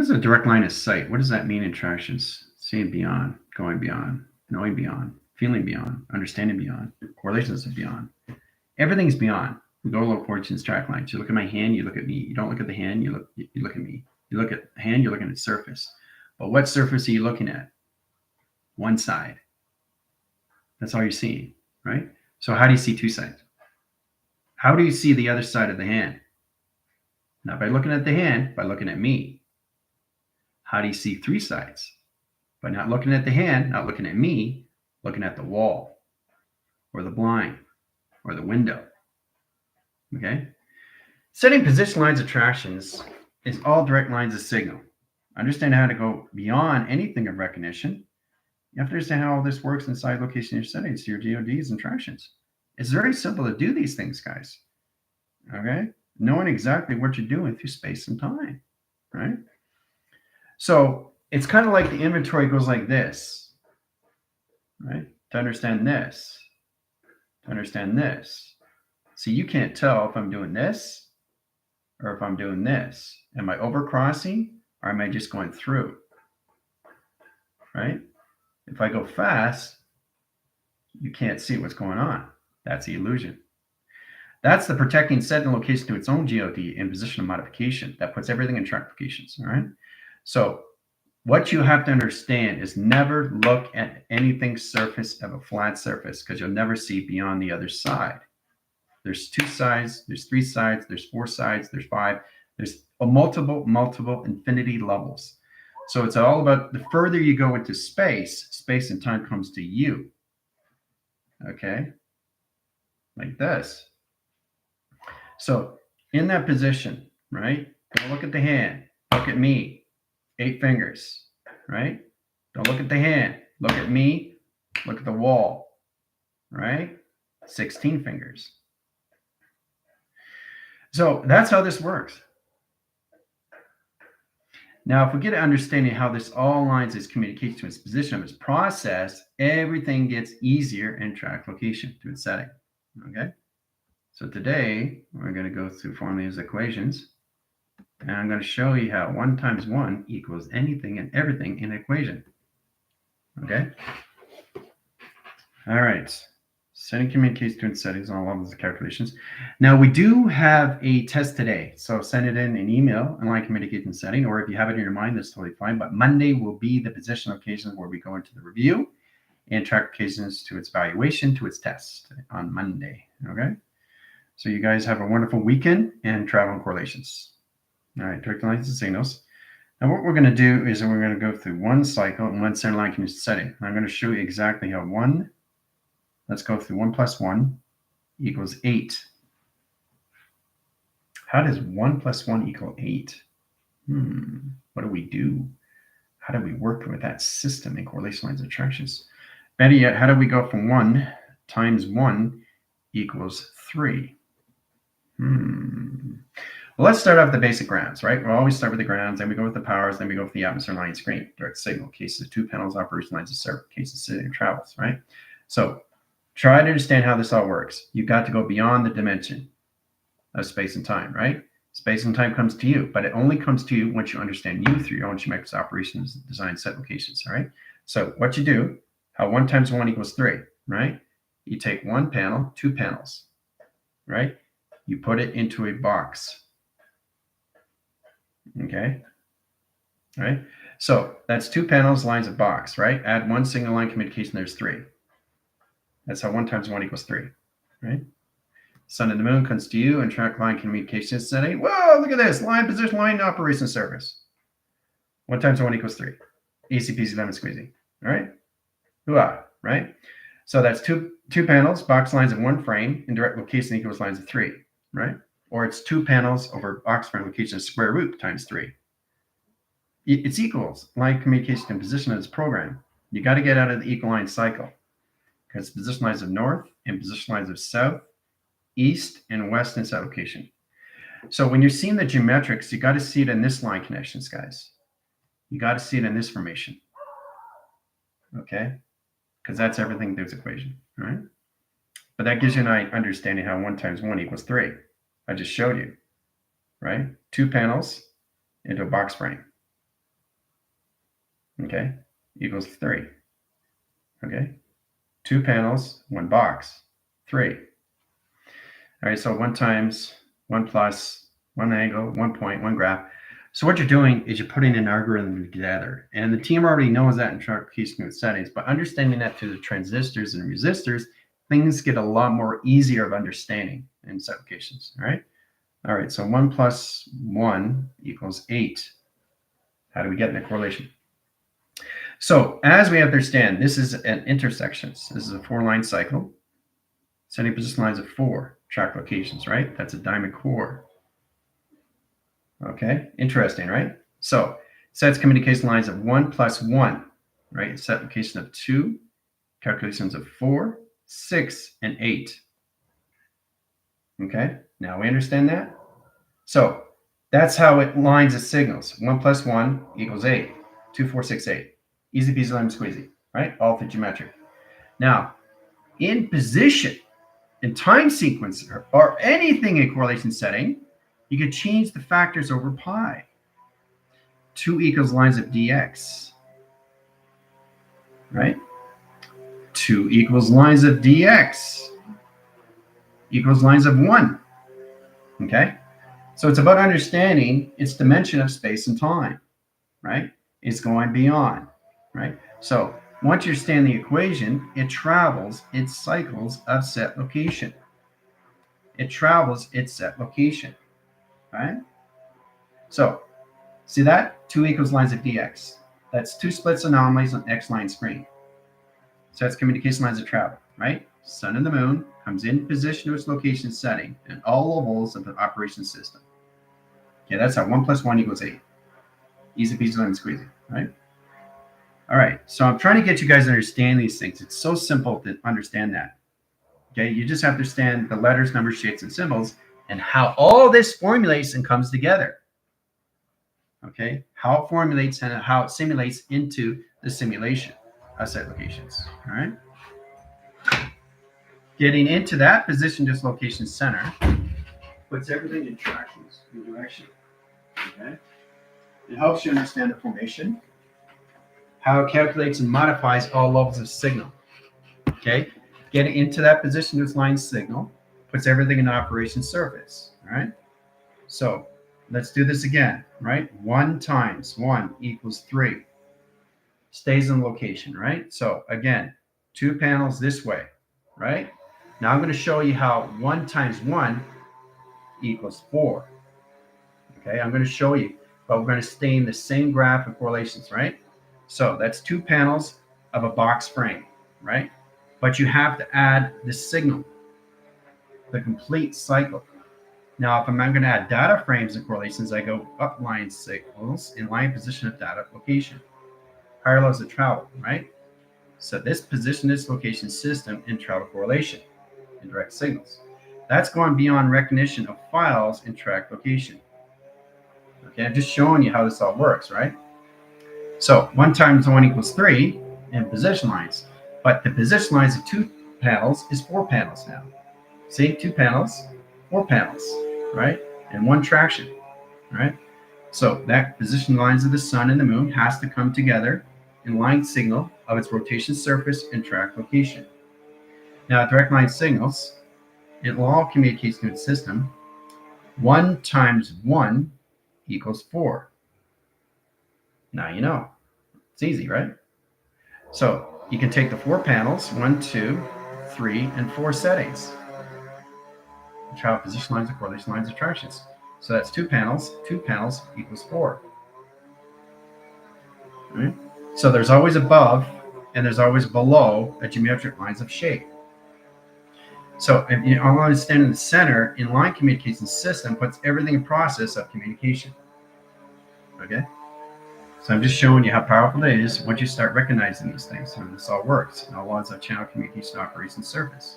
is a direct line of sight? What does that mean in tractions? Seeing beyond, going beyond, knowing beyond, feeling beyond, understanding beyond, correlations of beyond. Everything's beyond. We go along fortune's track lines. You look at my hand, you look at me. You don't look at the hand, you look at me. You look at the hand, you're looking at the surface. But what surface are you looking at? One side. That's all you're seeing, right? So how do you see two sides? How do you see the other side of the hand? Not by looking at the hand, by looking at me. How do you see three sides? By not looking at the hand, not looking at me, looking at the wall or the blind or the window. Okay? Setting position lines of tractions is all direct lines of signal. Understand how to go beyond anything of recognition. You have to understand how all this works inside location your settings, your DODs and tractions. It's very simple to do these things, guys. Okay? Knowing exactly what you're doing through space and time, right? So it's kind of like the inventory goes like this, right? To understand this, to understand this. See, you can't tell if I'm doing this or if I'm doing this. Am I overcrossing or am I just going through, right? If I go fast, you can't see what's going on. That's the illusion. That's the protecting setting location to its own GOD in position of modification. That puts everything in track locations, all right? So what you have to understand is never look at anything surface of a flat surface because you'll never see beyond the other side. There's two sides, there's three sides, there's four sides, there's five. There's a multiple infinity levels. So it's all about the further you go into space, space and time comes to you. Okay? Like this. So in that position, right? Don't look at the hand. Look at me. 8 fingers, right? Don't look at the hand. Look at me. Look at the wall, right? 16 fingers. So that's how this works. Now, if we get an understanding how this all aligns its communication to its position of its process, everything gets easier in track location to its setting, okay? So today, we're going to go through forming these equations. And I'm going to show you how 1 times 1 equals anything and everything in an equation. Okay? All right. Setting communicates to its settings on all levels of calculations. Now, we do have a test today. So send it in an email, online communication setting, or if you have it in your mind, that's totally fine. But Monday will be the position locations where we go into the review and track locations to its valuation, to its test on Monday. Okay? So you guys have a wonderful weekend and travel and correlations. All right, direct lines and signals. Now what we're going to do is we're going to go through one cycle and one center line communication setting. I'm going to show you exactly how let's go through 1 plus 1 equals 8. How does 1 plus 1 equal 8? What do we do? How do we work with that system in correlation lines and attractions? Better yet, how do we go from 1 times 1 equals 3? Well, let's start off the basic grounds, right? We'll always start with the grounds, then we go with the powers, then we go with the atmosphere line screen, direct signal, cases of 2 panels, operation lines of server, cases sitting and travels, right? So try to understand how this all works. You've got to go beyond the dimension of space and time, right? Space and time comes to you, but it only comes to you once you understand you through your own geometric operations, design set locations, all right? So what you do, how 1 times 1 equals 3, right? You take 1 panel, 2 panels, right? You put it into a box. Okay. All right. So that's 2 panels, lines of box, right? Add 1 single line communication, there's 3. That's how 1 times 1 equals 3, right? Sun and the moon comes to you and track line communication setting. Whoa, look at this. Line position, line operation service. 1 times 1 equals 3. Easy peasy lemon squeezy. All right. Hooah, right? So that's two panels, box lines of 1 frame, and direct location equals lines of 3, right? Or it's 2 panels over box frame location square root times 3. It's equals line communication and position of this program. You got to get out of the equal line cycle because position lines of north and position lines of south, east, and west in set location. So when you're seeing the geometrics, you got to see it in this line connections, guys. You got to see it in this formation. Okay? Because that's everything through this equation, all right? But that gives you an understanding how 1 times 1 equals 3. I just showed you, right? 2 panels into a box frame. okay, equals 3. Okay, 2 panels, 1 box, 3. All right, so 1 times 1 plus 1 angle, 1 point, 1 graph. So what you're doing is you're putting an algorithm together, and the team already knows that in tracking settings. But understanding that to the transistors and resistors, things get a lot more easier of understanding in these applications. All right. So 1 plus 1 equals 8. How do we get in the correlation? So as we understand, this is an intersection. This is a 4-line cycle. Setting position lines of 4 track locations, right? That's a diamond core. Okay, interesting, right? So sets communication lines of 1 plus 1, right? Set location of 2, calculations of 4, 6, and 8. Okay, now we understand that? So that's how it lines the signals. 1 plus 1 equals 8. 2, 4, 6, 8. Easy peasy lemon squeezy, right? All through geometric. Now, in position, in time sequence, or anything in correlation setting, you can change the factors over pi. 2 equals lines of dx, right? 2 equals lines of dx equals lines of 1, okay? So it's about understanding its dimension of space and time, right? It's going beyond, right? So once you understand the equation, it travels its cycles of set location. It travels its set location, right? So see that? 2 equals lines of dx. That's 2 splits anomalies on X line screen. So that's communication lines of travel, right? Sun and the moon comes in position to its location setting and all levels of the operation system. Okay, that's how 1 plus 1 equals 8. Easy peasy lemon squeezy, right? All right, so I'm trying to get you guys to understand these things. It's so simple to understand that. Okay, you just have to understand the letters, numbers, shapes, and symbols, and how all this formulates and comes together. Okay, how it formulates and how it simulates into the simulation of set locations. All right. Getting into that position dislocation center puts everything in tractions, in direction. Okay. It helps you understand the formation, how it calculates and modifies all levels of signal. Okay. Getting into that position with line signal puts everything in operation surface. All right. So let's do this again, right? 1 times 1 equals 3. Stays in location, right? So again, 2 panels this way, right? Now I'm going to show you how 1 times 1 equals 4. Okay, I'm going to show you, but we're going to stay in the same graph of correlations, right? So that's 2 panels of a box frame, right? But you have to add the signal, the complete cycle. Now, if I'm going to add data frames and correlations, I go up line signals in line position of data location. Higher levels of travel, right? So this position, this location system in travel correlation in direct signals. That's going beyond recognition of files in track location. Okay, I'm just showing you how this all works, right? So 1 times 1 equals 3 in position lines, but the position lines of 2 panels is 4 panels now. See, 2 panels, 4 panels, right? And 1 traction, right? So that position lines of the sun and the moon has to come together in line signal of its rotation surface and track location. Now, direct line signals, it will all communicate to its system. 1 times 1 equals 4. Now you know. It's easy, right? So you can take the 4 panels, 1, 2, 3, and 4 settings. Travel position lines and correlation lines of tractions. So that's 2 panels equals 4. Right? So there's always above and there's always below a geometric lines of shape. So if you understand in the center, in line communication system puts everything in process of communication. Okay? So I'm just showing you how powerful it is once you start recognizing these things. And this all works. And all laws of channel communication operation surface.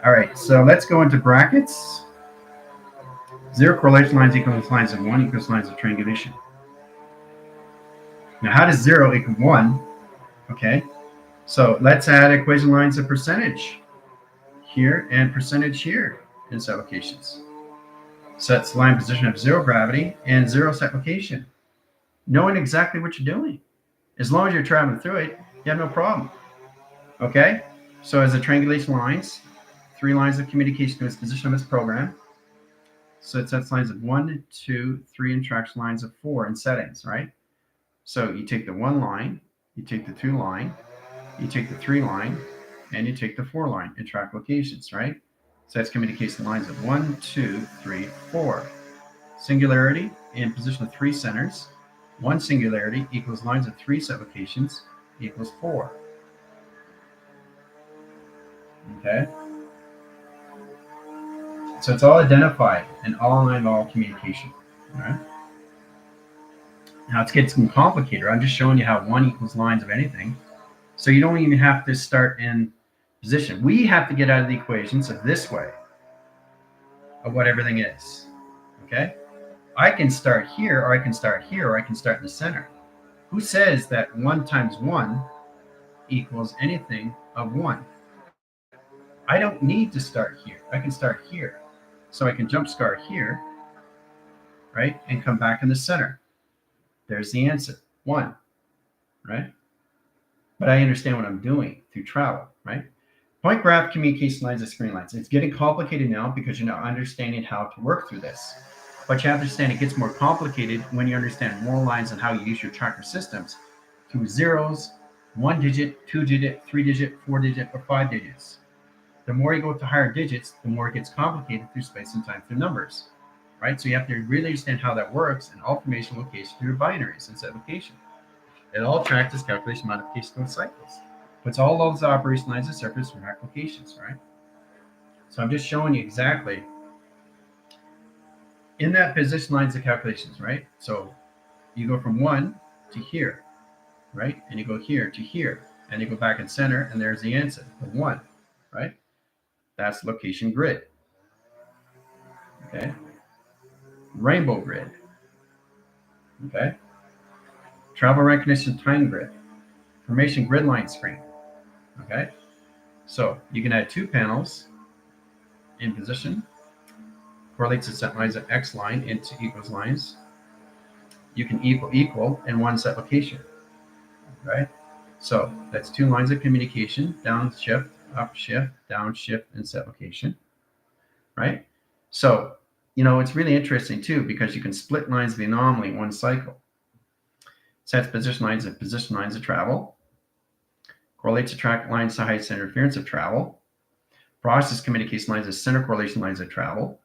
All right, so let's go into brackets. 0 correlation lines equals lines of 1 equals lines of triangulation. Now, how does 0 equal 1? Okay, so let's add equation lines of percentage here and percentage here in its applications. Sets line position of 0 gravity and 0 set location. knowing exactly what you're doing. As long as you're traveling through it, you have no problem. Okay? So as a triangulation lines, 3 lines of communication to its position of its program. So it sets lines of 1, 2, 3, and tracks lines of 4 in settings, right? So you take the 1 line, you take the 2 line, you take the 3 line, and you take the 4 line and track locations, right? So that's communication lines of 1, 2, 3, 4. Singularity in position of 3 centers. 1 singularity equals lines of 3 set locations equals 4. Okay? So it's all identified and all line all communication. All right? Now it's getting complicated. I'm just showing you how 1 equals lines of anything. So you don't even have to start in position. We have to get out of the equation, so this way of what everything is. Okay? I can start here, or I can start here, or I can start in the center. Who says that 1 times 1 equals anything of 1? I don't need to start here. I can start here. So I can jump start here, right? And come back in the center. There's the answer, 1, right? But I understand what I'm doing through travel, right? Point graph communication lines and screen lines. It's getting complicated now because you're now understanding how to work through this. But you understand it gets more complicated when you understand more lines and how you use your tracker systems through zeros, 1 digit, 2 digit, 3 digit, 4 digit, or 5 digits. The more you go to higher digits, the more it gets complicated through space and time through numbers, right? So you have to really understand how that works and all formation location through binaries and set location. It all tracks as calculation modification of cycles. Puts all those operationalized surface from applications, right? So I'm just showing you exactly in that position lines of calculations, right? So you go from 1 to here, right? And you go here to here, and you go back in center, and there's the answer, the 1, right? That's location grid. Okay. Rainbow grid. Okay. Travel recognition time grid. Formation grid line screen. Okay. So you can add 2 panels in position. Correlates the set lines of X line into equals lines. You can equal in 1 set location. Right. So that's 2 lines of communication, down shift, up shift, down shift, and set location. Right. So, it's really interesting too, because you can split lines of the anomaly in 1 cycle. Sets position lines of travel. Correlates to track lines to heights and interference of travel. Process communication lines of center correlation lines of travel.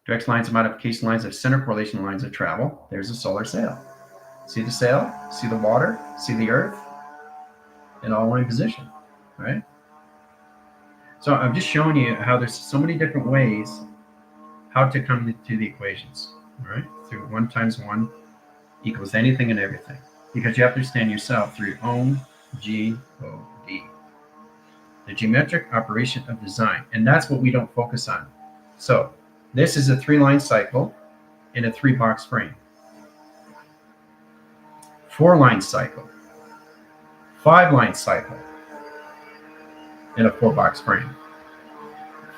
Directs lines of modification lines of center correlation lines of travel. There's a solar sail. See the sail? See the water? See the earth? In all line position, right? So I'm just showing you how there's so many different ways how to come to the equations, right? Through 1 times 1 equals anything and everything. Because you have to understand yourself through your own G-O-D. The geometric operation of design. And that's what we don't focus on. So this is a 3-line cycle in a 3-box frame. 4-line cycle. 5-line cycle in a 4-box frame.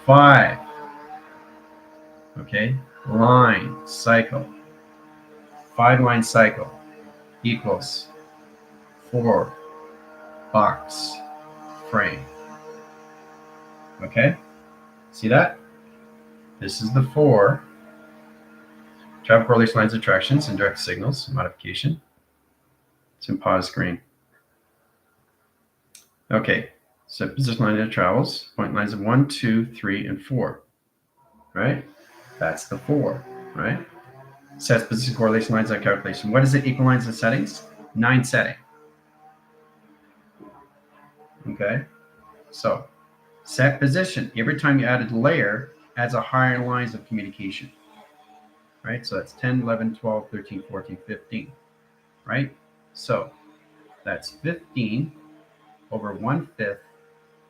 5, okay, line cycle. 5-line cycle equals 4-box frame. Okay, see that? This is the 4 travel correlation lines, attractions, and direct signals modification. It's in pause screen. Okay, so position line of travels, point lines of 1, 2, 3, and 4. Right? That's the 4, right? Sets position correlation lines of calculation. What is it? Equal lines and settings? 9 setting. Okay, so set position. Every time you add a layer, adds a higher lines of communication. Right? So that's 10, 11, 12, 13, 14, 15. Right? So that's 15 over 1/5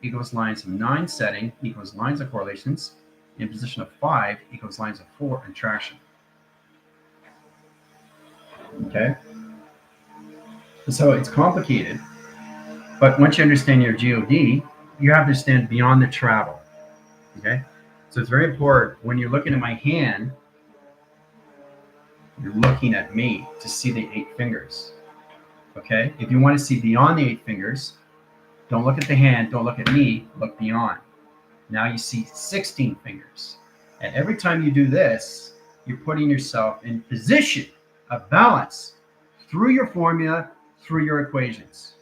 equals lines of 9 setting equals lines of correlations in position of 5 equals lines of 4 and traction. Okay? So it's complicated, but once you understand your GOD, you have to understand beyond the travel. Okay? So it's very important when you're looking at my hand, You're looking at me to see the 8 fingers. Okay? If you want to see beyond the 8 fingers, don't look at the hand, don't look at me, look beyond. Now you see 16 fingers. And every time you do this, you're putting yourself in position of balance through your formula, through your equations.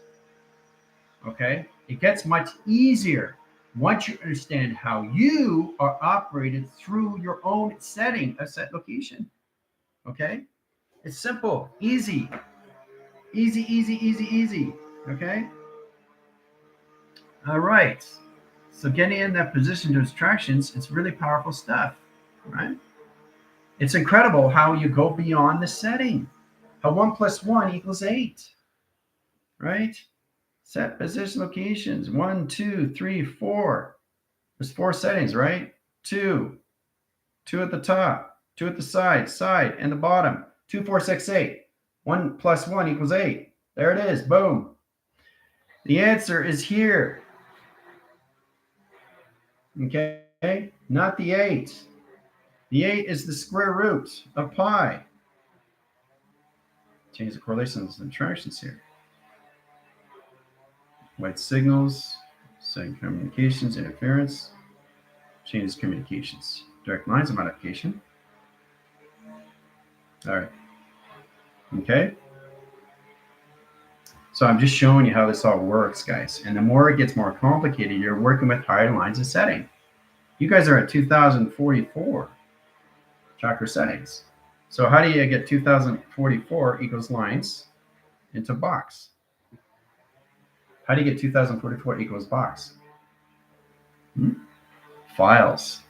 Okay? It gets much easier once you understand how you are operated through your own setting, a set location. Okay? It's simple, easy, easy, easy, easy, easy. Okay? All right. So getting in that position to abstractions, it's really powerful stuff, right? It's incredible how you go beyond the setting. How 1 plus 1 equals 8, right? Set position locations, 1, 2, 3, 4. There's 4 settings, right? 2 at the top, 2 at the side, and the bottom. 2, 4, 6, 8. 1 plus 1 equals 8. There it is, boom. The answer is here. Okay, not the 8. The 8 is the square root of pi. Change the correlations and attractions here. White signals, setting communications, interference, changes communications. Direct lines of modification. All right. Okay. So I'm just showing you how this all works, guys. And the more it gets more complicated, you're working with higher lines of setting. You guys are at 2044 chakra settings. So how do you get 2044 equals lines into box? How do you get 2044 equals box? Files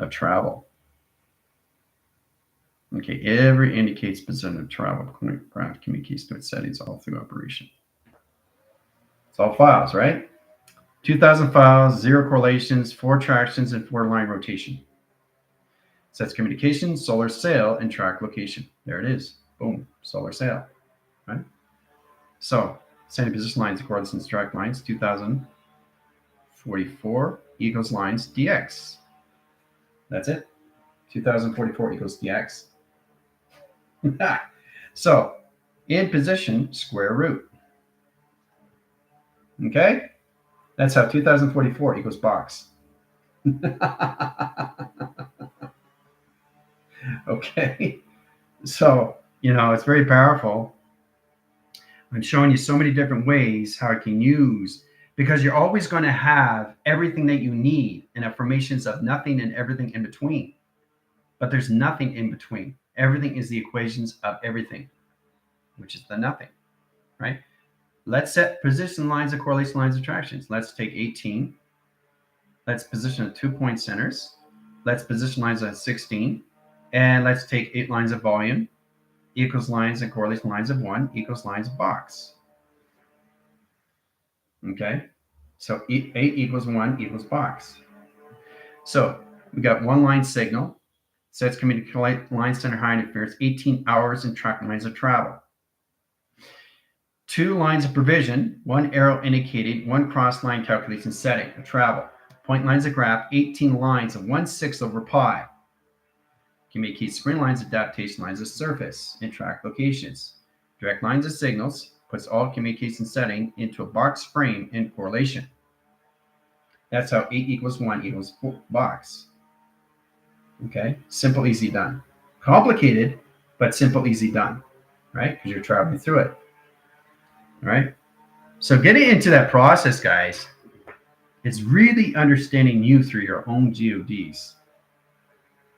of travel. Okay, every indicates position of travel. Craft communicates to its settings all through operation. It's all files, right? 2,000 files, 0 correlations, 4 tractions, and 4 line rotation. Sets communication, solar sail, and track location. There it is. Boom, solar sail, right? So, setting position lines, coordinates, and track lines, 2044 equals lines dx. That's it. 2044 equals dx. So, in position, square root. Okay? That's how 2044 equals box. Okay? So, it's very powerful. I'm showing you so many different ways how it can use, because you're always going to have everything that you need in formations of nothing and everything in between. But there's nothing in between. Everything is the equations of everything, which is the nothing, right? Let's set position lines of correlation lines of attractions. Let's take 18. Let's position the 2-point centers. Let's position lines at 16. And let's take 8 lines of volume equals lines and correlation lines of 1 equals lines of box. Okay? So 8 equals 1 equals box. So we got 1 line signal. Sets communication line center high interference, 18 hours in track lines of travel. 2 lines of provision, 1 arrow indicating 1 cross line calculation setting of travel. Point lines of graph, 18 lines of 1/6 over pi. Communicate screen lines, adaptation lines of surface, and track locations. Direct lines of signals, puts all communication setting into a box frame in correlation. That's how 8 equals 1 equals box. Okay, simple, easy, done. Complicated, but simple, easy, done, right? Because you're traveling through it, all right? So getting into that process, guys, is really understanding you through your own GODs,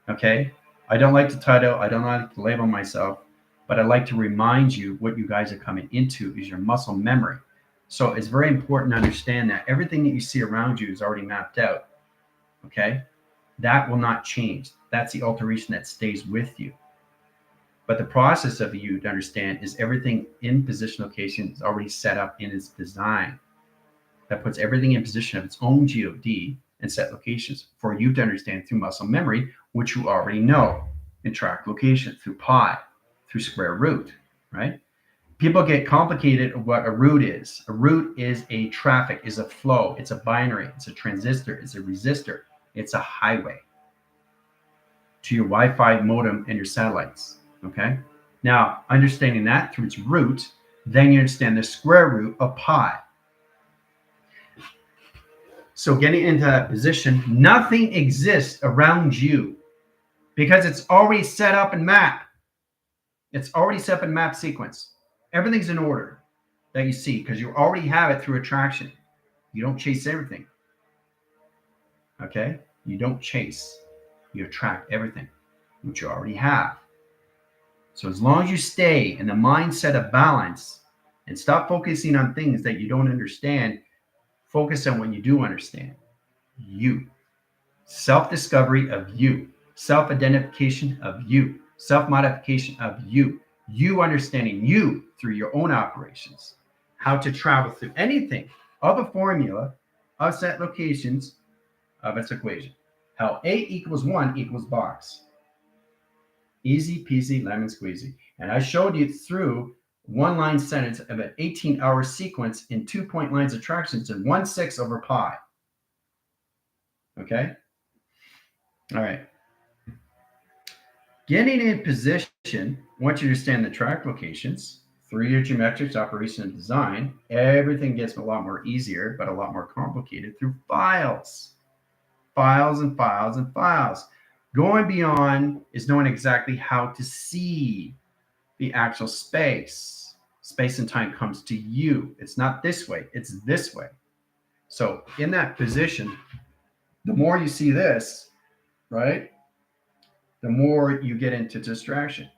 okay? I don't like to title, I don't like to label myself, but I like to remind you what you guys are coming into is your muscle memory. So it's very important to understand that everything that you see around you is already mapped out, okay? That will not change. That's the alteration that stays with you. But the process of you to understand is everything in position location is already set up in its design. That puts everything in position of its own GOD and set locations for you to understand through muscle memory, which you already know, and track location through pi, through square root, right? People get complicated of what a root is. A root is a traffic, is a flow, it's a binary, it's a transistor, it's a resistor, it's a highway. to your Wi-Fi modem and your satellites. Okay. Now, understanding that through its root, then you understand the square root of pi. So getting into that position, nothing exists around you because it's already set up in map. It's already set up in map sequence. Everything's in order that you see because you already have it through attraction. You don't chase everything. Okay? You don't chase. You attract everything, which you already have. So as long as you stay in the mindset of balance and stop focusing on things that you don't understand, focus on what you do understand. You. Self-discovery of you. Self-identification of you. Self-modification of you. You understanding you through your own operations. How to travel through anything of a formula of set locations of its equation. How A equals 1 equals box. Easy peasy lemon squeezy. And I showed you through one line sentence of an 18-hour sequence in 2-point lines of attractions in 1/6 over pi. Okay? All right. Getting in position, once you understand the track locations, through your geometrics, operation, and design, everything gets a lot more easier, but a lot more complicated through files. Files and files and files. Going beyond is knowing exactly how to see the actual space. Space and time comes to you. It's not this way, it's this way. So in that position, the more you see this, right, the more you get into distraction.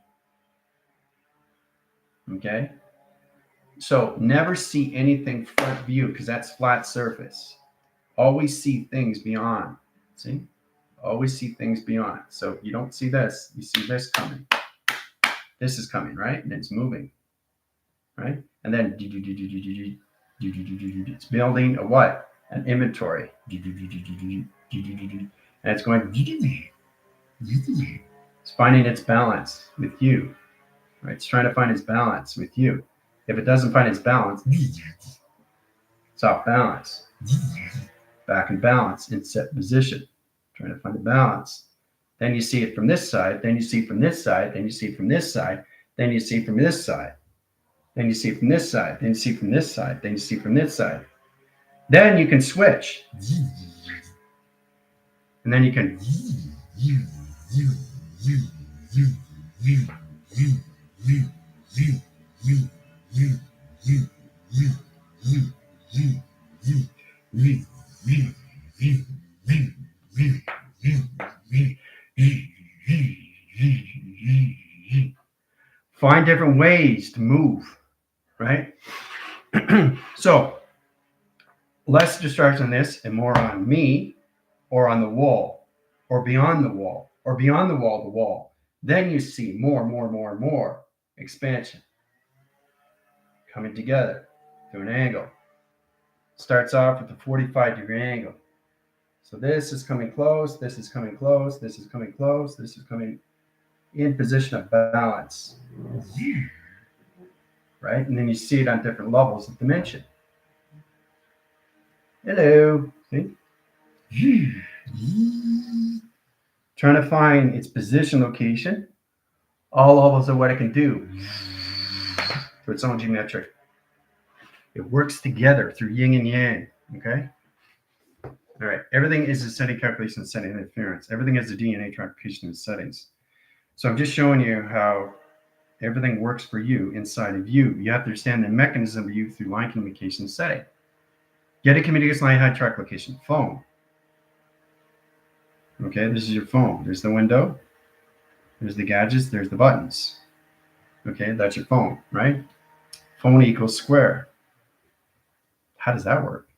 Okay? So never see anything front view because that's flat surface. Always see things beyond. See? Always see things beyond. So you don't see this, you see this coming. This is coming, right? And it's moving, right? And then it's building a what? An inventory. And it's going, it's finding its balance with you, right? It's trying to find its balance with you. If it doesn't find its balance, it's off balance. Back in balance, in set position, trying to find the balance. Then you see it from this side, then you see it from this side, then you see it from this side, then you see it from this side, then you see it from this side, then you see it from this side, then you see it from this side. Then you can switch. And then you can find different ways to move, right? So less distraction on this and more on me or on the wall or beyond the wall or beyond the wall. Then you see more expansion coming together through an angle. Starts off with a 45-degree angle. So this is coming close, this is coming close, this is coming close, this is coming in position of balance. Right? And then you see it on different levels of dimension. Hello. See? Trying to find its position location, all levels of what it can do through its own geometric. It works together through yin and yang. Okay? All right. Everything is a setting calculation, setting interference. Everything has a DNA application and settings. So I'm just showing you how everything works for you inside of you. You have to understand the mechanism of you through line communication setting. Get a communication line high track location. Phone. Okay, this is your phone. There's the window. There's the gadgets. There's the buttons. Okay, that's your phone, right? Phone equals square. How does that work?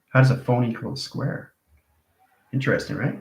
How does a phone equal a square? Interesting, right?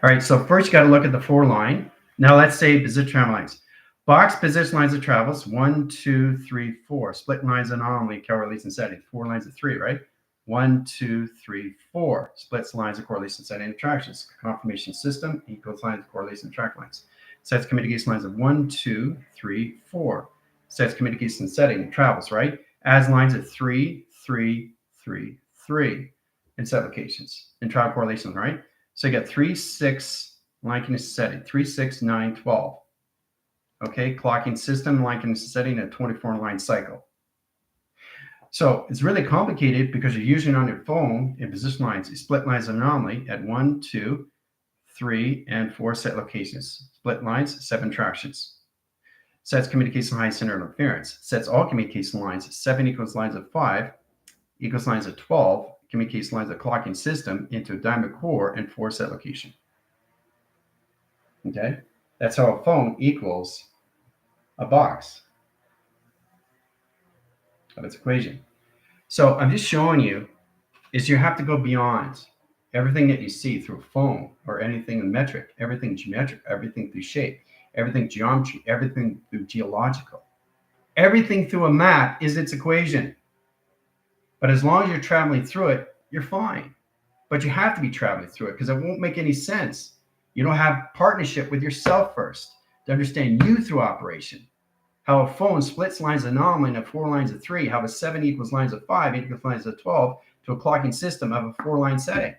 All right, so first you got to look at the 4 line. Now let's say position travel lines. Box position lines of travels, 1, 2, 3, 4. Split lines anomaly, correlation setting. 4 lines of 3, right? 1, 2, 3, 4. Splits lines of correlation setting attractions. Confirmation system equals lines of correlation track lines. Sets communication lines of 1, 2, 3, 4. Sets communication setting travels, right? Adds lines of 3, 3, 3, 3. In set locations. In travel correlations, right? So you got 3, 6, line condition setting, 3, 6, 9, 12. Okay, clocking system, line condition setting, a 24-line cycle. So it's really complicated because you're using on your phone in position lines, split lines anomaly at 1, 2, 3, and 4 set locations. Split lines, 7 tractions. Sets communication line center interference. Sets all communication lines, 7 equals lines of 5, equals lines of 12, communication lines of clocking system into a diamond core and 4 set location. Okay, that's how a phone equals a box of its equation. So I'm just showing you is you have to go beyond everything that you see through a phone or anything in metric, everything geometric, everything through shape, everything geometry, everything through geological. Everything through a map is its equation. But as long as you're traveling through it, you're fine. But you have to be traveling through it because it won't make any sense. You don't have partnership with yourself first to understand you through operation. How a phone splits lines of anomaly into 4 lines of 3, how a 7 equals lines of 5, equals lines of 12 to a clocking system of a 4-line setting.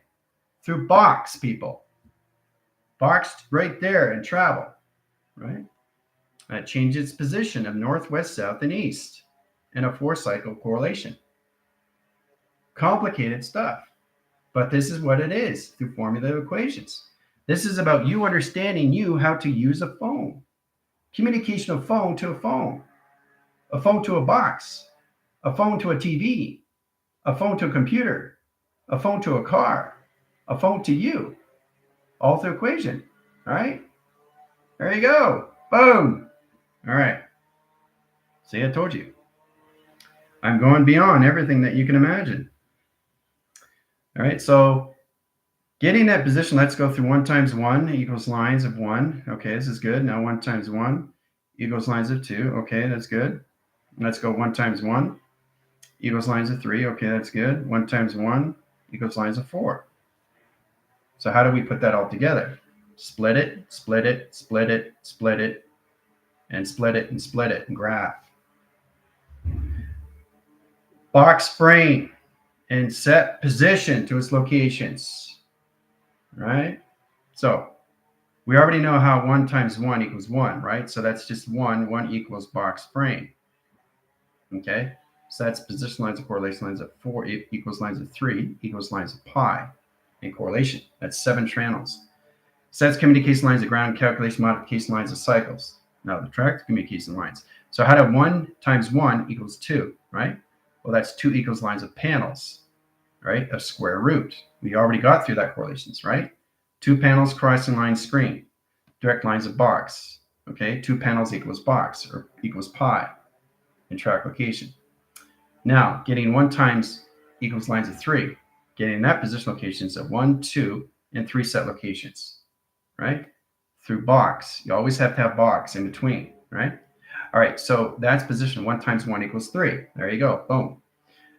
Through box, people. Boxed right there and travel, right? That changes its position of north, west, south, and east in a 4-cycle correlation. Complicated stuff, but this is what it is through formula equations. This is about you understanding how to use a phone. Communication of phone to a phone to a box, a phone to a TV, a phone to a computer, a phone to a car, a phone to you, all through equation. All right, there you go. Boom. All right. See, I told you. I'm going beyond everything that you can imagine. All right, so getting that position, let's go through 1 times 1 equals lines of 1. Okay, this is good. Now 1 times 1 equals lines of 2. Okay, that's good. Let's go 1 times 1 equals lines of 3. Okay, that's good. 1 times 1 equals lines of 4. So how do we put that all together? Split it, split it, split it, split it, and split it, and split it, and graph. Box frame and set position to its locations, right? So we already know how 1 times 1 equals 1, right? So that's just 1. 1 equals box frame. Okay, so that's position lines of correlation lines of 4 equals lines of 3 equals lines of pi in correlation. That's 7 channels. Sets communication lines of ground, calculation modification lines of cycles. Now the track communication lines. So how do 1 times 1 equals 2, right? Well, that's 2 equals lines of panels, right? Of square root. We already got through that correlations, right? 2 panels crossing line screen, direct lines of box. Okay, 2 panels equals box or equals pi in track location. Now, getting 1 times equals lines of 3, getting that position locations of 1, 2, and 3 set locations, right? Through box. You always have to have box in between, right? All right, so that's position 1 times 1 equals 3. There you go, boom.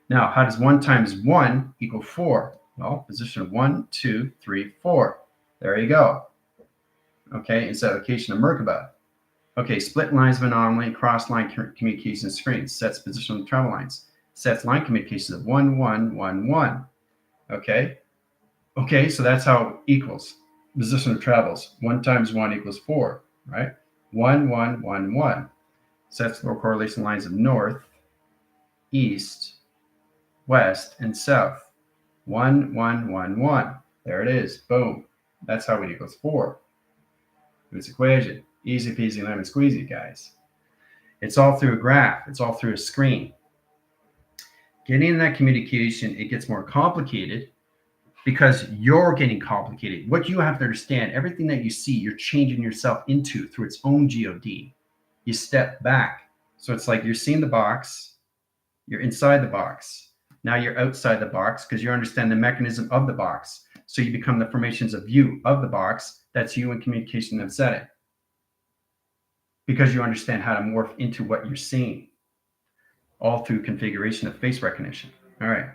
Now, how does 1 times 1 equal 4? Well, position 1, 2, 3, 4. There you go. Okay, it's a location of Merkaba. Okay, split lines of anomaly, cross line communication screens, sets position of travel lines, sets line communications of 1, 1, 1, 1. Okay, so that's how equals. Position of travels, 1 times 1 equals 4, right? 1, 1, 1, 1. Sets low correlation lines of north, east, west, and south. 1, 1, 1, 1. There it is. Boom. That's how it equals 4. This equation. Easy peasy lemon squeezy, guys. It's all through a graph. It's all through a screen. Getting that communication, it gets more complicated because you're getting complicated. What you have to understand, everything that you see, you're changing yourself into through its own GOD. You step back. So it's like you're seeing the box, you're inside the box. Now you're outside the box because you understand the mechanism of the box. So you become the formations of you of the box. That's you in communication and setting. Because you understand how to morph into what you're seeing. All through configuration of face recognition. All right.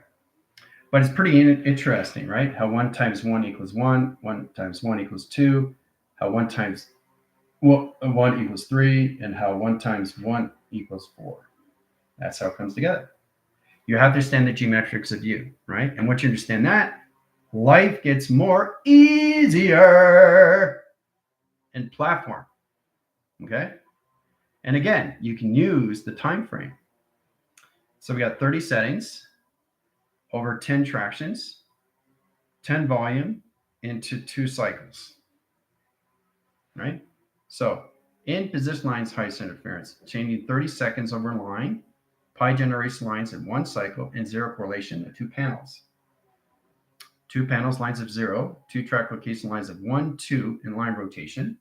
But it's pretty interesting, right? How 1 times 1 equals 1, 1 times 1 equals 2, how 1 times 1 equals 3, and how 1 times 1 equals 4. That's how it comes together. You have to understand the geometrics of you, right? And once you understand that, life gets more easier. and platform. Okay. And again, you can use the time frame. So we got 30 settings over 10 tractions, 10 volume into 2 cycles, right? So in position lines, highest interference, changing 30 seconds over line, pi generation lines in 1 cycle, and 0 correlation of 2 panels. 2 panels, lines of 0, 2 track location lines of 1, 2 in line rotation.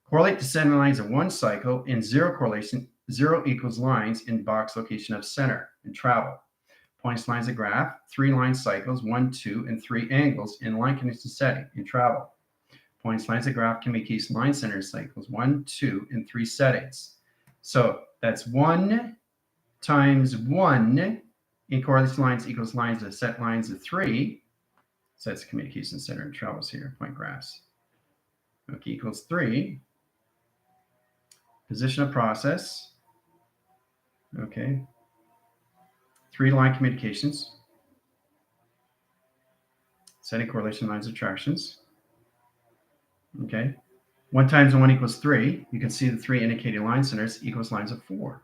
Correlate descending lines of 1 cycle in 0 correlation, 0 equals lines in box location of center and travel. Points lines of graph, 3 line cycles, 1, 2, and 3 angles in line condition setting in travel. Points lines of graph communication line center cycles, 1, 2, and 3 settings. So that's 1 times 1 in correlation lines equals lines of set lines of 3. Sets communication center and travels here, point graphs. Okay, equals 3. Position of process. Okay. 3 line communications. Setting correlation lines of tractions. Okay. 1 times 1 equals 3. You can see the 3 indicating line centers equals lines of 4.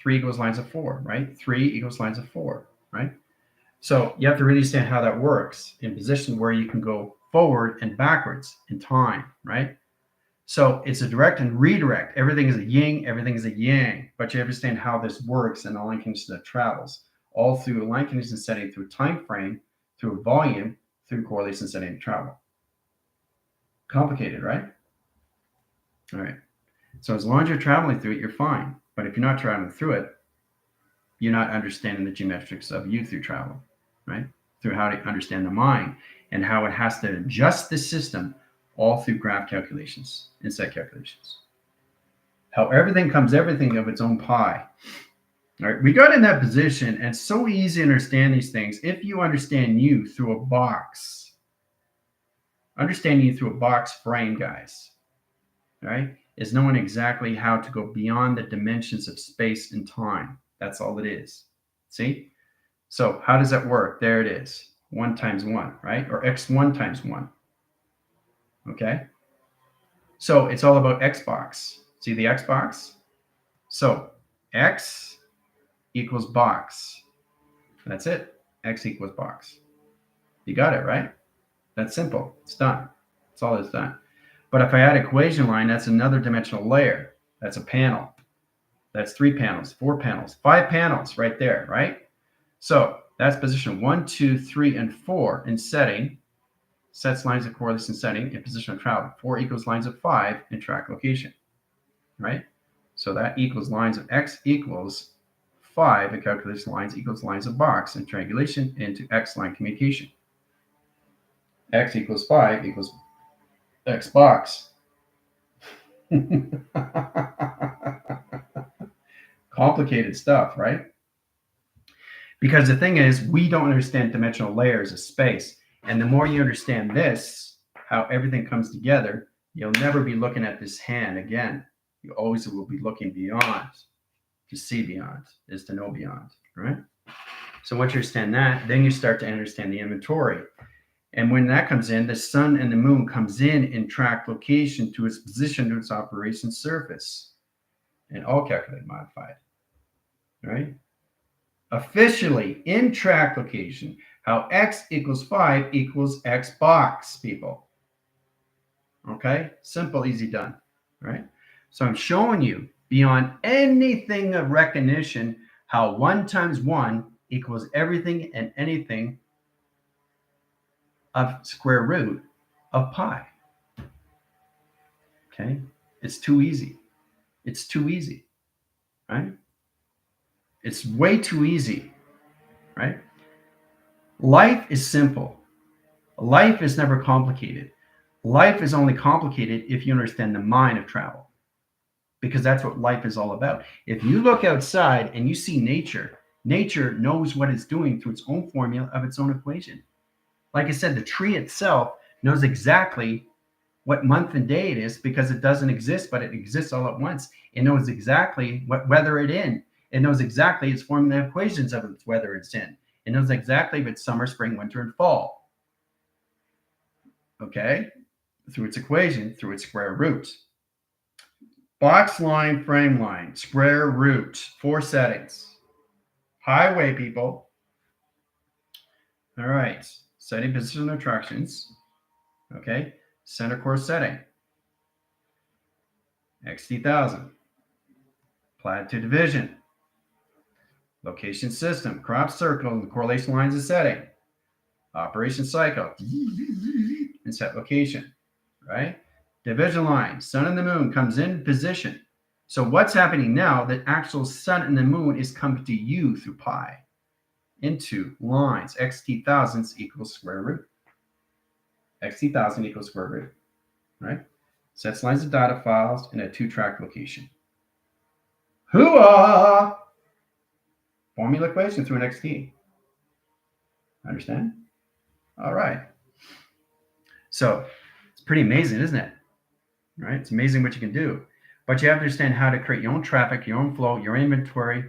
3 equals lines of 4, right? 3 equals lines of 4, right? So you have to really understand how that works in position where you can go forward and backwards in time, right? So it's a direct and redirect. Everything is a yin, everything is a yang, but you understand how this works in the line condition that travels, all through a line condition setting, through time frame, through a volume, through correlation setting and travel. Complicated, right? All right. So as long as you're traveling through it, you're fine. But if you're not traveling through it, you're not understanding the geometrics of you through travel, right? Through how to understand the mind and how it has to adjust the system all through graph calculations and set calculations. How everything of its own pie. All right, we got in that position, and it's so easy to understand these things if you understand you through a box. Understanding you through a box frame, guys, right, is knowing exactly how to go beyond the dimensions of space and time. That's all it is. See? So how does that work? There it is. 1 times 1, right? Or x1 times 1. Okay? So it's all about x box. See the x box? So x equals box. That's it. X equals box. You got it, right? That's simple. It's done. That's all it's done. But if I add equation line, that's another dimensional layer. That's a panel. That's 3 panels, 4 panels, 5 panels right there, right? So that's position 1, 2, 3, and 4 in setting. Sets lines of correlation setting in position of travel. 4 equals lines of 5 in track location, right? So that equals lines of x equals 5 in calculation lines equals lines of box and triangulation into x line communication. X equals 5 equals x box. Complicated stuff, right? Because the thing is, we don't understand dimensional layers of space. And the more you understand this, how everything comes together, you'll never be looking at this hand again. You always will be looking beyond. To see beyond is to know beyond, right? So once you understand that, then you start to understand the inventory. And when that comes in, the sun and the moon comes in track location to its position to its operation surface. And all calculated, modified, right? Officially in track location, how x equals 5 equals x box, people. Okay? Simple, easy, done, right? So I'm showing you beyond anything of recognition how 1 times 1 equals everything and anything of square root of pi. Okay? It's too easy. It's too easy, right? It's way too easy, right? Life is simple. Life is never complicated. Life is only complicated if you understand the mind of travel, because that's what life is all about. If you look outside and you see nature, nature knows what it's doing through its own formula of its own equation. Like I said, the tree itself knows exactly what month and day it is because it doesn't exist, but it exists all at once. It knows exactly what weather it's in. It knows exactly its formula equations of its weather it's in. It knows exactly if it's summer, spring, winter, and fall. Okay? through its equation, through its square root. Box line, frame line, square root, 4 settings. Highway, people. All right, setting position attractions. Okay, center course setting. XT1000. Platitude division. Location system, crop circle, and correlation lines of setting. Operation cycle. And set location, right? Division line, sun and the moon comes in position. So what's happening now? The actual sun and the moon is coming to you through pi into lines. XT1000s equals square root. XT1000 equals square root, right? Sets lines of data files in a 2-track location. Hooah! Formula equation through an XT. Understand? All right. So it's pretty amazing, isn't it? Right? It's amazing what you can do. But you have to understand how to create your own traffic, your own flow, your inventory,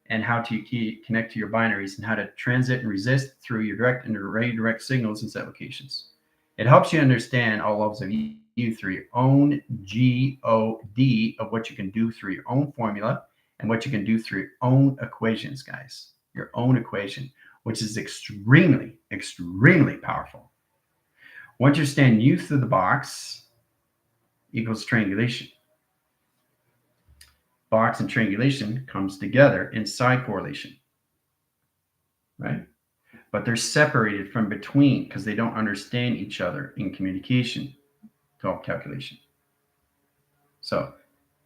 and how to connect to your binaries and how to transit and resist through your direct and redirect signals and set locations. It helps you understand all levels of you through your own GOD of what you can do through your own formula and what you can do through your own equations, guys. Your own equation, which is extremely, extremely powerful. Once you understand u through the box equals triangulation. Box and triangulation comes together inside correlation, right? But they're separated from between because they don't understand each other in communication to help calculation. So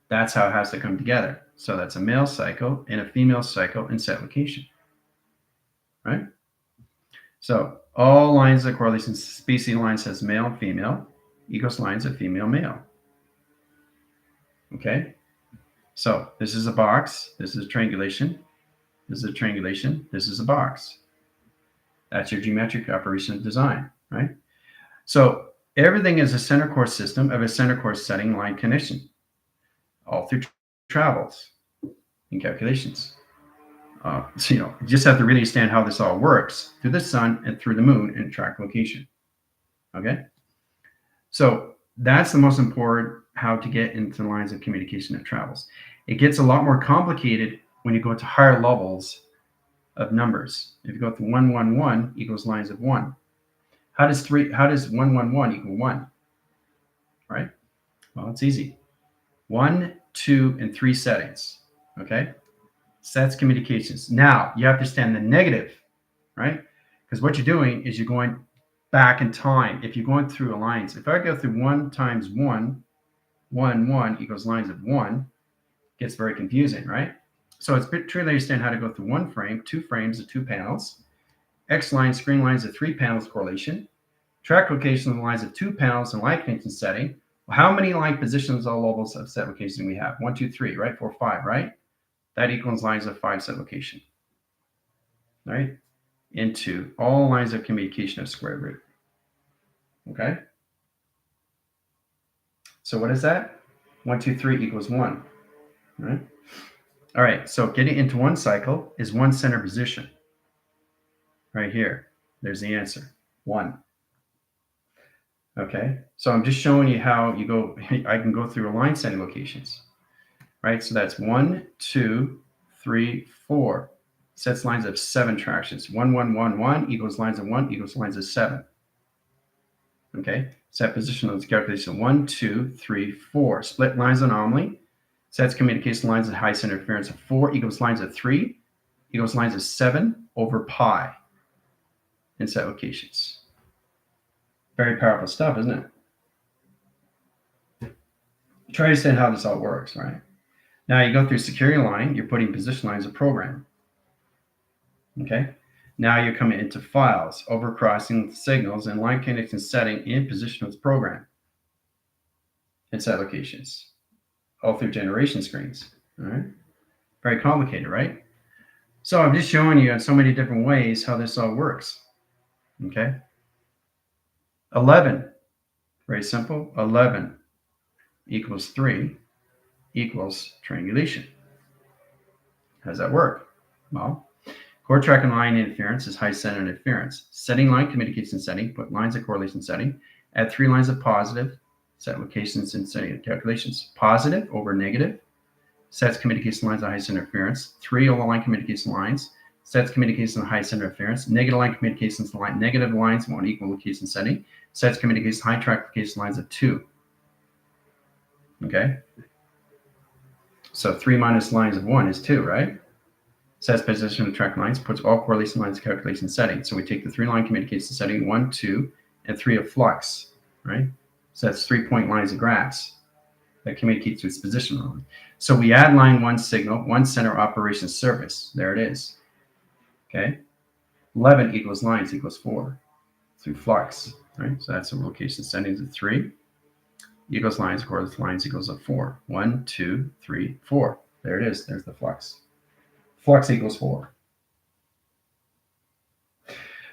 that's how it has to come together. So that's a male cycle and a female cycle in set location, right? So all lines of correlation, species lines has male and female equals lines of female male. Okay. So this is a box. This is a triangulation. This is a triangulation. This is a box. That's your geometric operation of design, right? So everything is a center course system of a center course setting line connection, all through travels and calculations. So, you just have to really understand how this all works through the sun and through the moon and track location. Okay. So that's the most important, how to get into the lines of communication that travels. It gets a lot more complicated when you go to higher levels of numbers. If you go to 111 equals lines of 1. How does 111 equal 1? Right? Well, it's easy. 1, 2, and 3 settings. Okay? Sets communications. Now you have to understand the negative, right? Because what you're doing is you're going back in time. If you're going through a lines, if I go through 1 times 1, 1 equals lines of 1, it gets very confusing, right? So it's truly understand how to go through 1 frame, 2 frames of 2 panels, X lines, screen lines of 3 panels correlation, track location of the lines of 2 panels and line connection setting. Well, how many line positions, all levels of set location we have? 1, 2, 3, right? 4, 5, right? That equals lines of 5 set location, right? Into all lines of communication of square root. Okay. So what is that? 1, 2, 3 equals 1, right? All right. So getting into 1 cycle is 1 center position. Right here. There's the answer. 1. Okay. So I'm just showing you how you go. I can go through line setting locations. Right. So that's 1, 2, 3, 4. Sets lines of 7 tractions. 1, 1, 1, 1 equals lines of 1 equals lines of 7. Okay. Set position of the calculation 1, 2, 3, 4. Split lines anomaly. Sets communication lines of high center interference of 4 equals lines of 3 equals lines of 7 over pi in set locations. Very powerful stuff, isn't it? Try to understand how this all works, right? Now you go through security line, you're putting position lines of program. Okay. Now you're coming into files, overcrossing signals and line connection setting in position with program in set locations, all through generation screens. All right. Very complicated, right? So I'm just showing you in so many different ways how this all works. Okay. 11, very simple. 11 equals 3 equals triangulation. How does that work? Well, core track and line interference is high center interference. Setting line communication setting, put lines of correlation setting. Add 3 lines of positive, set locations and setting calculations. Positive over negative, sets communication lines on high center interference. 3 line communication lines, sets communication on high center interference. Negative line communications line, negative lines want equal location setting. Sets communication high track location lines of 2. Okay. So 3 minus lines of 1 is 2, right? Sets position of track lines, puts all correlation lines calculation setting. So we take the 3 line communication setting, 1, 2, and 3 of flux, right? So that's 3 point lines of graphs that communicates to its position wrong. So we add line 1 signal, 1 center operation service. There it is. Okay. 11 equals lines equals 4 through flux, right? So that's the location settings of 3 equals lines, equals lines equals a 4. 1, 2, 3, 4. There it is. There's the flux. Flux equals 4.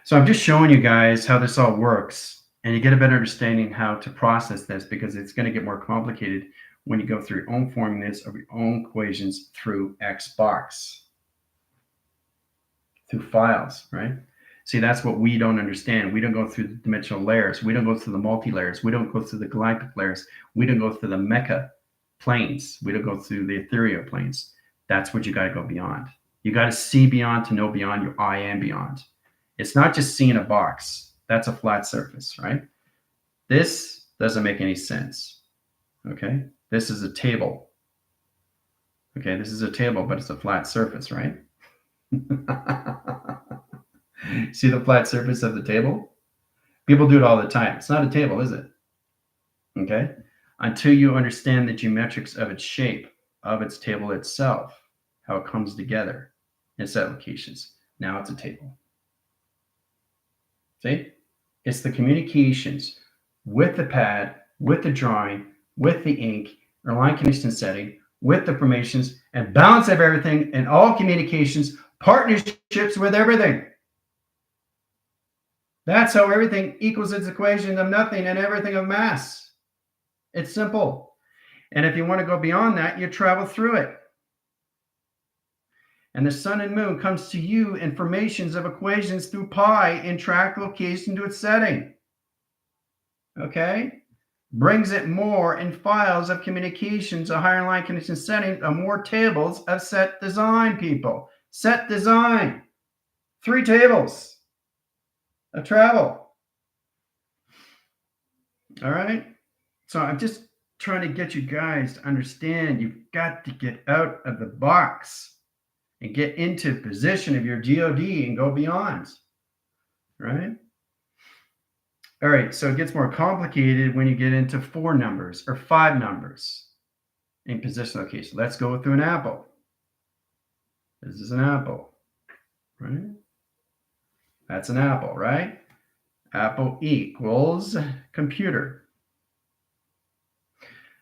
So I'm just showing you guys how this all works, and you get a better understanding how to process this, because it's going to get more complicated when you go through your own formulas of your own equations through Xbox, through files, right? See, that's what we don't understand. We don't go through the dimensional layers. We don't go through the multi-layers. We don't go through the galactic layers. We don't go through the mecha planes. We don't go through the ethereal planes. That's what you got to go beyond. You got to see beyond to know beyond your I am beyond. It's not just seeing a box. That's a flat surface, right? This doesn't make any sense. Okay. This is a table. Okay. This is a table, but it's a flat surface, right? See the flat surface of the table? People do it all the time. It's not a table, is it? Okay. Until you understand the geometrics of its shape, of its table itself, how it comes together in set locations. Now it's a table. See? It's the communications with the pad, with the drawing, with the ink, or line condition setting, with the formations, and balance of everything in all communications, partnerships with everything. That's how everything equals its equation of nothing and everything of mass. It's simple. And if you want to go beyond that, you travel through it. And the sun and moon comes to you in formations of equations through pi in track location to its setting. Okay? Brings it more in files of communications, a higher line condition setting, of more tables of set design, people. Set design. 3 tables of travel. All right? So I'm just trying to get you guys to understand you've got to get out of the box and get into position of your GOD and go beyond, right? All right, so it gets more complicated when you get into 4 numbers or 5 numbers in position location. Let's go through an apple. This is an apple, right? That's an apple, right? Apple equals computer.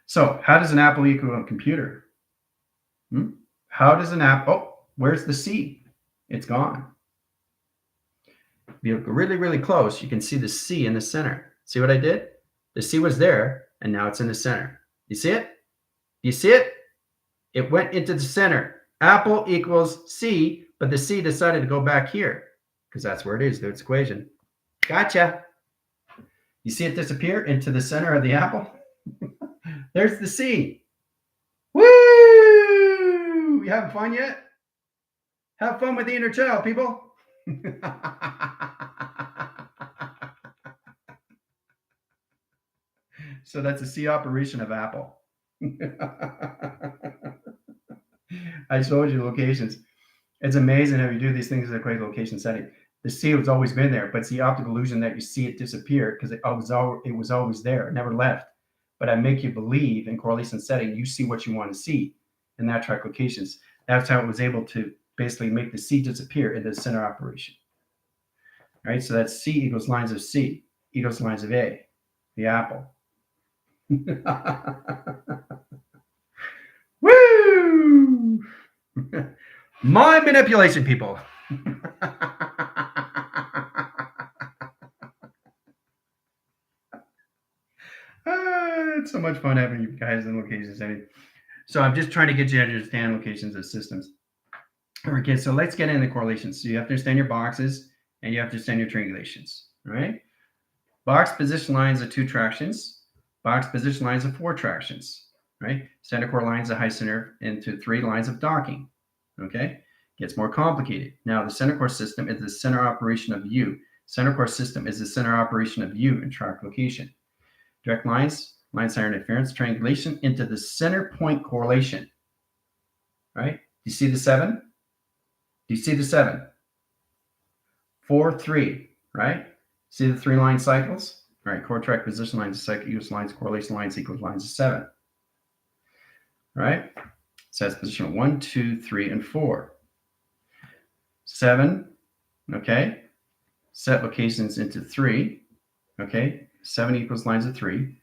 So how does an apple equal a computer? How does an apple, oh, where's the C? It's gone. If you look really, really close, you can see the C in the center. See what I did? The C was there, and now it's in the center. You see it? You see it? It went into the center. Apple equals C, but the C decided to go back here because that's where it is, its equation. Gotcha. You see it disappear into the center of the apple? There's the C. Woo! You having fun yet? Have fun with the inner child, people. So that's a C operation of apple. I showed you locations. It's amazing how you do these things in a great location setting. The C has always been there, but it's the optical illusion that you see it disappear because it was always there. It never left. But I make you believe in correlation setting, you see what you want to see in that track locations. That's how it was able to basically make the C disappear in the center operation. All right, so that's C equals lines of C equals lines of A, the apple. Woo! Mind manipulation, people. It's so much fun having you guys in locations. So I'm just trying to get you to understand locations of systems. Okay, so let's get into correlations. So you have to understand your boxes and you have to understand your triangulations, all right? Box position lines are 2 tractions. Box position lines are 4 tractions, right? Center core lines are high center into 3 lines of docking, okay? Gets more complicated. Now, the center core system is the center operation of U. Center core system is the center operation of U in track location. Direct lines, line center interference, triangulation into the center point correlation, right? Do you see the 7? Do you see the 7? 4, 3, right? See the 3 line cycles? All right, core track position lines, cycle equals lines, correlation lines equals lines of 7. Right? So that's position 1, 2, 3, and 4. 7, okay? Set locations into 3, okay? 7 equals lines of 3.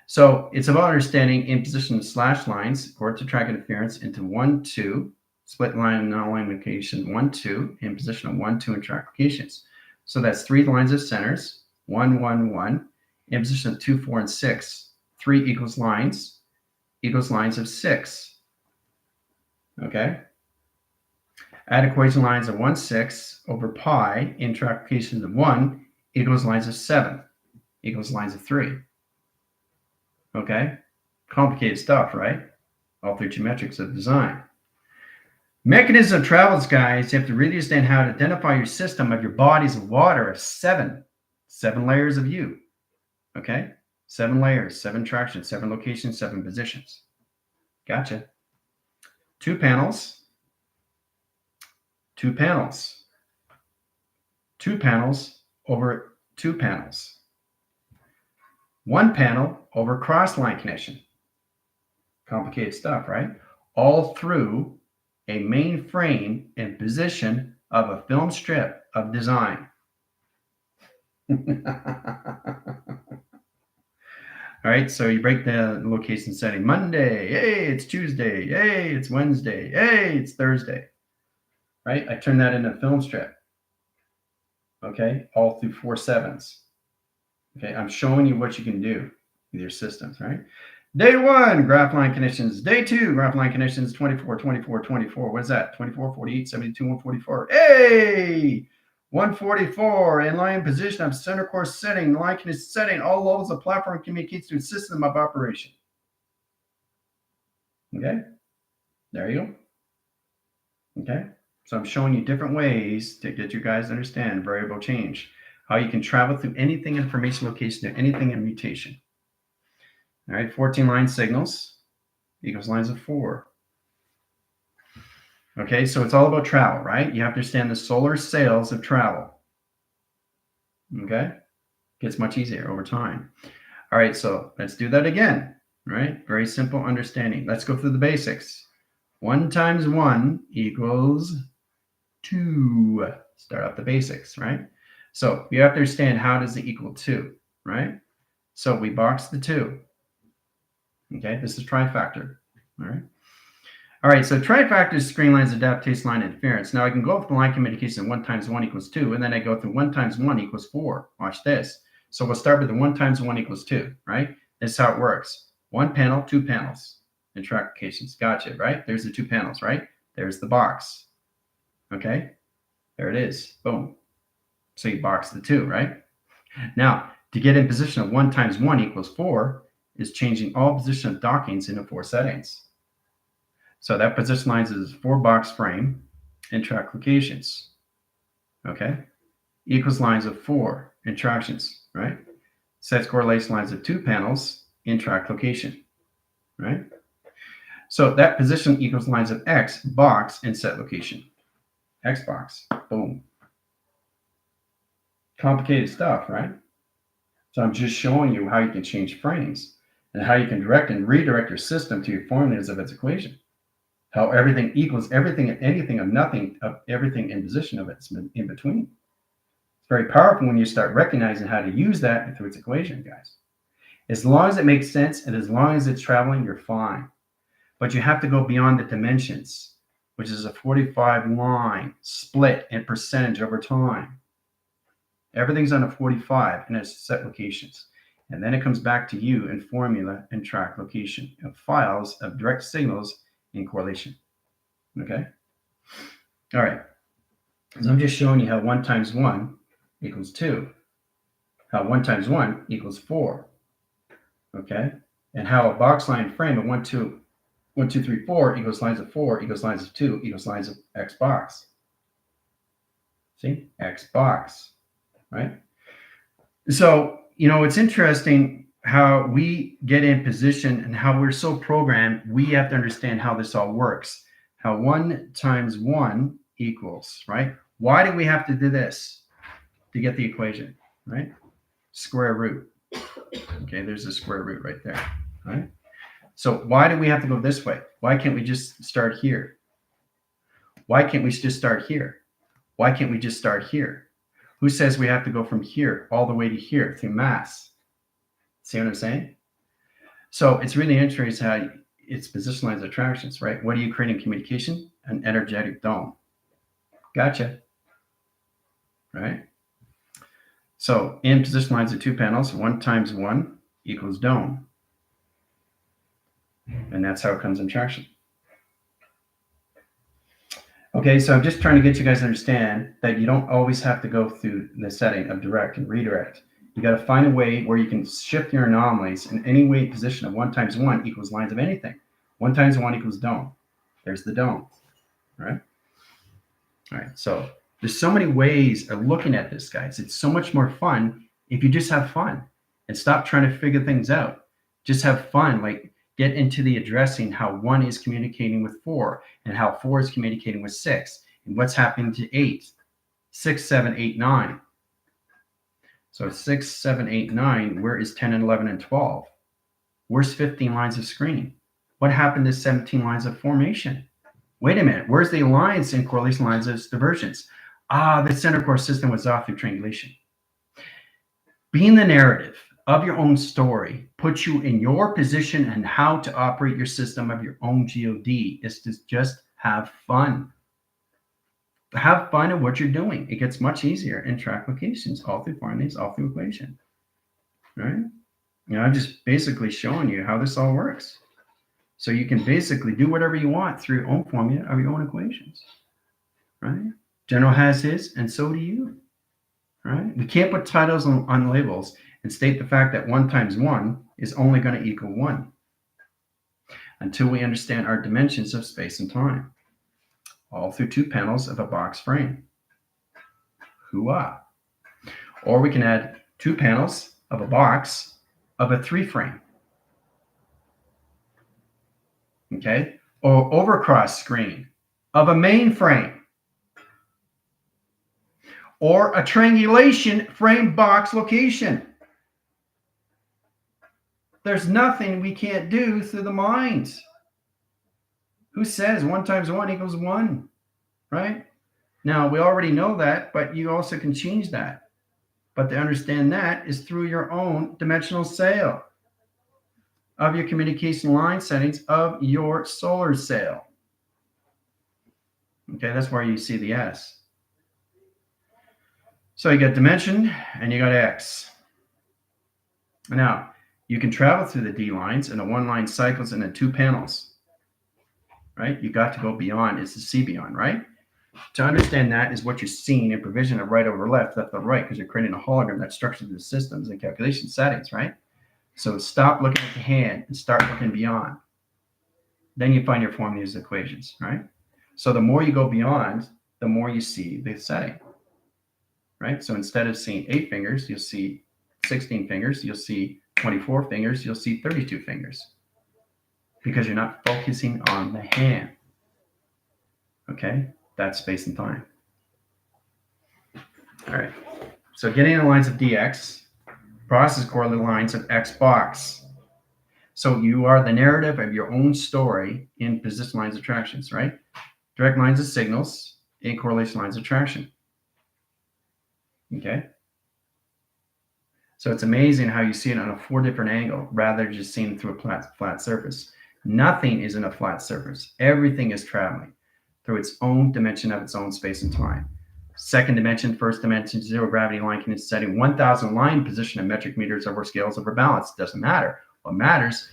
So it's about understanding in position slash lines, core to track interference into 1, 2, split line non-line location 1, 2, in position of 1, 2, and track locations. So that's 3 lines of centers, 1, 1, 1, in position of 2, 4, and 6. 3 equals lines of 6. Okay? Add equation lines of 1, 6 over pi in track locations of 1 equals lines of 7 equals lines of 3. Okay? Complicated stuff, right? All 3 geometrics of design. Mechanism of travels, guys, you have to really understand how to identify your system of your bodies of water of 7 layers of U. Okay? 7 layers, 7 tractions, 7 locations, 7 positions. Gotcha. 2 panels. 2 panels. 2 panels over 2 panels. 1 panel over cross-line connection. Complicated stuff, right? All through a main frame and position of a film strip of design. All right, so you break the location setting. Monday, hey, it's Tuesday. Hey, it's Wednesday. Hey, it's Thursday. Right? I turn that into a film strip. Okay, all through 4 7s. Okay, I'm showing you what you can do with your systems, right? Day 1, graph line connections. Day 2, graph line connections, 24, 24, 24. What is that? 24, 48, 72, 144. Hey! 144, in line position of center core setting, line connection setting, all levels of platform communicates to a system of operation. Okay, there you go. Okay, so I'm showing you different ways to get you guys to understand variable change, how you can travel through anything information location to anything in mutation. All right, 14 line signals equals lines of 4. Okay, so it's all about travel, right? You have to understand the solar sails of travel. Okay, gets much easier over time. All right, so let's do that again, right? Very simple understanding. Let's go through the basics. 1 times 1 equals 2. Start off the basics, right? So you have to understand how does it equal 2, right? So we box the 2. Okay, this is trifactor, all right? All right, so trifactor is screen lines, adaptation line, interference. Now I can go with the line communication 1 times 1 equals 2, and then I go through 1 times 1 equals 4. Watch this. So we'll start with the 1 times 1 equals 2, right? This is how it works. 1 panel, 2 panels in track locations. Gotcha, right? There's the 2 panels, right? There's the box. Okay, there it is. Boom. So you box the 2, right? Now, to get in position of 1 times 1 equals 4 is changing all position of dockings into 4 settings. So that position lines is 4 box frame and track locations. Okay, equals lines of 4 in tractions, right? Sets correlation lines of 2 panels in track location, right? So that position equals lines of X box in set location. X box, boom. Complicated stuff, right? So I'm just showing you how you can change frames and how you can direct and redirect your system to your formulas of its equation. How everything equals everything and anything of nothing, of everything in position of it's in between. It's very powerful when you start recognizing how to use that through its equation, guys. As long as it makes sense and as long as it's traveling, you're fine. But you have to go beyond the dimensions, which is a 45 line split in percentage over time. Everything's on a 45 and it's set locations. And then it comes back to you in formula and track location of files of direct signals in correlation. Okay. All right. So I'm just showing you how 1 times 1 equals 2. how 1 times 1 equals 4. Okay? And how a box line frame of 1, 2, 1, 2, 3, 4 equals lines of 4 equals lines of 2 equals lines of X box. See? X box, right? So, it's interesting how we get in position and how we're so programmed. We have to understand how this all works. How 1 times 1 equals, right? Why do we have to do this to get the equation, right? Square root. Okay, there's a square root right there, right? So why do we have to go this way? Why can't we just start here? Why can't we just start here? Why can't we just start here? Who says we have to go from here all the way to here through mass? See what I'm saying? So it's really interesting how it's position lines of attractions, right? What are you creating communication? An energetic dome. Gotcha. Right? So in position lines of 2 panels, 1 times 1 equals dome. And that's how it comes in traction. Okay, so I'm just trying to get you guys to understand that you don't always have to go through the setting of direct and redirect. You got to find a way where you can shift your anomalies in any way position of 1 times 1 equals lines of anything. 1 times 1 equals dome. There's the dome, right? All right, so there's so many ways of looking at this, guys. It's so much more fun if you just have fun and stop trying to figure things out. Just have fun, like get into the addressing how 1 is communicating with 4 and how 4 is communicating with 6 and what's happening to 8, 6, 7, 8, 9. So 6, 7, 8, 9, where is 10 and 11 and 12? Where's 15 lines of screening? What happened to 17 lines of formation? Wait a minute, where's the alliance and correlation lines of divergence? The center core system was off through triangulation. Being the narrative of your own story puts you in your position and how to operate your system of your own God is to just have fun. Have fun in what you're doing. It gets much easier in track locations, all through formulas, all through equation. Right? I'm just basically showing you how this all works. So you can basically do whatever you want through your own formula of your own equations. Right? General has his, and so do you. Right? We can't put titles on labels and state the fact that 1 times 1 is only going to equal 1 until we understand our dimensions of space and time, all through 2 panels of a box frame. Hoo-ah. Or we can add 2 panels of a box of a 3 frame. Okay? Or overcross screen of a main frame. Or a triangulation frame box location. There's nothing we can't do through the mind. Who says 1 times 1 equals 1, right? Now, we already know that, but you also can change that. But to understand that is through your own dimensional sail of your communication line settings of your solar sail. Okay, that's where you see the S. So you got dimension and you got X. Now, you can travel through the D lines and the 1-line cycles and the 2 panels, right? You got to go beyond, it's the see beyond, right? To understand that is what you're seeing in provision of right over left, left over right, because you're creating a hologram that structures the systems and calculation settings, right? So stop looking at the hand and start looking beyond. Then you find your formulas equations, right? So the more you go beyond, the more you see the setting, right? So instead of seeing 8 fingers, you'll see 16 fingers, you'll see 24 fingers, you'll see 32 fingers because you're not focusing on the hand. Okay, that's space and time. All right, so getting the lines of dx, process correlate lines of x box. So you are the narrative of your own story in position lines of attractions, right? Direct lines of signals and correlation lines of attraction. Okay. So it's amazing how you see it on a 4 different angle rather than just seeing it through a flat surface. Nothing is in a flat surface. Everything is traveling through its own dimension of its own space and time. Second dimension, first dimension, 0 gravity line condition setting, 1,000 line position of metric meters over scales over balance. Doesn't matter. What matters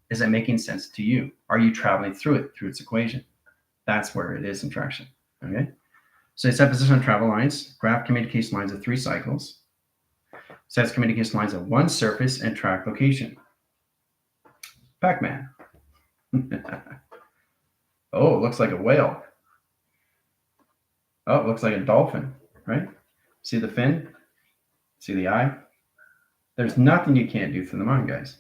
is it making sense to you? Are you traveling through it, through its equation? That's where it is in traction. Okay. So it's set position of travel lines, graph communication lines of 3 cycles. Sets communication lines on one surface and track location. Pac-Man. Oh, it looks like a whale. Oh, it looks like a dolphin, right? See the fin? See the eye? There's nothing you can't do through the mind, guys.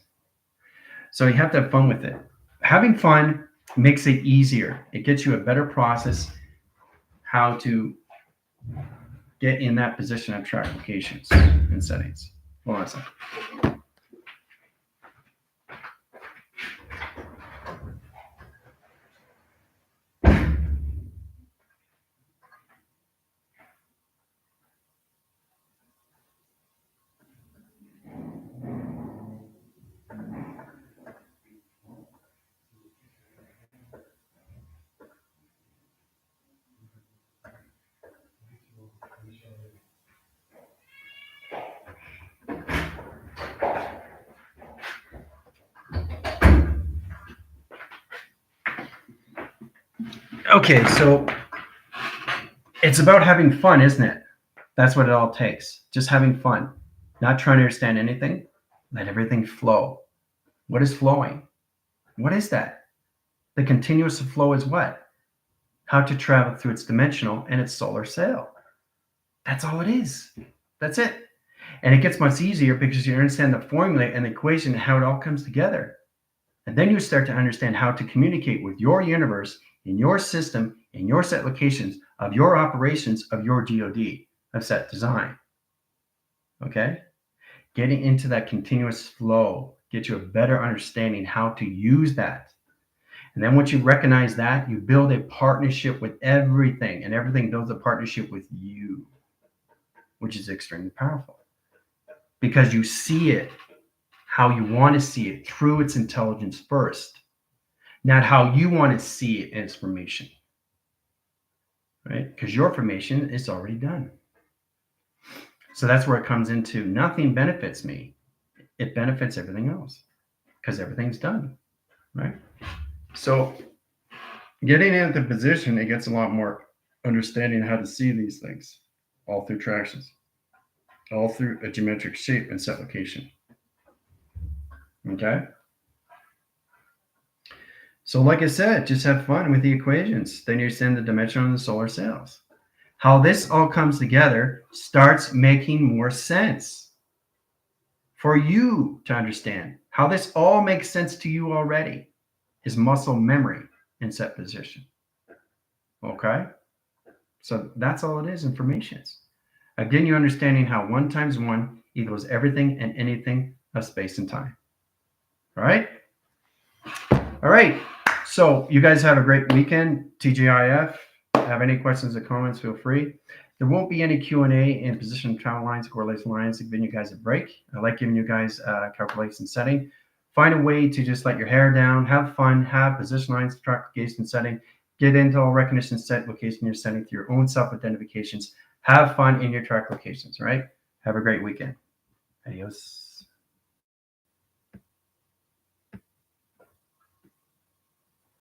So you have to have fun with it. Having fun makes it easier. It gets you a better process how to get in that position of track locations and settings. Hold on a second. Okay, so it's about having fun, isn't it? That's what it all takes. Just having fun, not trying to understand anything. Let everything flow. What is flowing? What is that? The continuous flow is what? How to travel through its dimensional and its solar sail. That's all it is. That's it. And it gets much easier because you understand the formula and the equation and how it all comes together. And then you start to understand how to communicate with your universe, in your system, in your set locations of your operations of your GOD, of set design. Okay? Getting into that continuous flow gets you a better understanding how to use that. And then once you recognize that, you build a partnership with everything, and everything builds a partnership with you, which is extremely powerful because you see it how you want to see it through its intelligence first, not how you want to see it as formation, right? Because your formation is already done. So that's where it comes into nothing benefits me. It benefits everything else because everything's done, right? So getting into the position, it gets a lot more understanding how to see these things all through tractions, all through a geometric shape and set location. Okay. So like I said, just have fun with the equations. Then you understand the dimension of the solar sails. How this all comes together starts making more sense for you to understand. How this all makes sense to you already is muscle memory in set position. Okay? So that's all it is, informations. Again, you're understanding how 1 times 1 equals everything and anything of space and time. All right? All right. So you guys have a great weekend. TGIF. Have any questions or comments, feel free. There won't be any Q&A in position travel lines, correlation lines, giving you guys a break. I like giving you guys calculation setting. Find a way to just let your hair down, have fun, have position lines, track location setting, get into all recognition set location you're setting to your own self-identifications. Have fun in your track locations, right? Have a great weekend. Adios.